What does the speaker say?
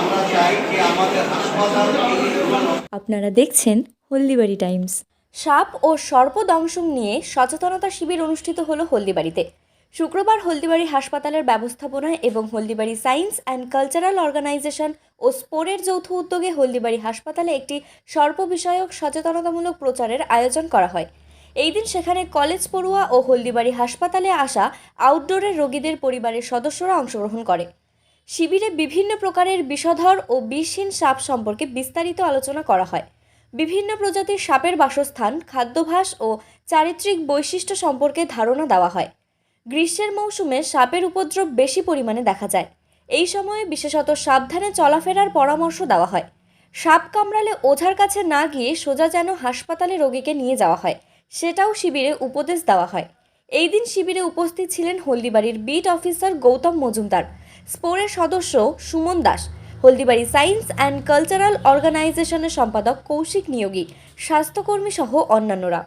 আমরা চাই যে আমাদের হাসপাতাল। আপনারা দেখছেন হলদিবাড়ি টাইমস। সাপ ও সর্পদংশন নিয়ে সচেতনতা শিবির অনুষ্ঠিত হলো হলদিবাড়িতে। শুক্রবার হলদিবাড়ি হাসপাতালের ব্যবস্থাপনায় এবং Haldibari science and cultural organisation ও স্পোরের যৌথ উদ্যোগে হলদিবাড়ি হাসপাতালে একটি সর্প বিষয়ক সচেতনতামূলক প্রচারের আয়োজন করা হয়। এই দিন সেখানে কলেজ পড়ুয়া ও হলদিবাড়ি হাসপাতালে আসা আউটডোরের রোগীদের পরিবারের সদস্যরা অংশগ্রহণ করে। শিবিরে বিভিন্ন প্রকারের বিষধর ও বিষহীন সাপ সম্পর্কে বিস্তারিত আলোচনা করা হয়। বিভিন্ন প্রজাতির সাপের বাসস্থান, খাদ্যাভ্যাস ও চারিত্রিক বৈশিষ্ট্য সম্পর্কে ধারণা দেওয়া হয়। গ্রীষ্মের মৌসুমে সাপের উপদ্রব বেশি পরিমাণে দেখা যায়। এই সময়ে বিশেষত সাবধানে চলাফেরার পরামর্শ দেওয়া হয়। সাপ কামড়ালে ওঝার কাছে না গিয়ে সোজা যেন হাসপাতালে রোগীকে নিয়ে যাওয়া হয়, সেটাও শিবিরে উপদেশ দেওয়া হয়। এই দিন শিবিরে উপস্থিত ছিলেন হলদিবাড়ির বিট অফিসার গৌতম মজুমদার, স্পোরের সদস্য Suman Das, Haldibari science and cultural অর্গানাইজেশনের সম্পাদক কৌশিক নিয়োগী, স্বাস্থ্যকর্মী সহ অন্যান্যরা।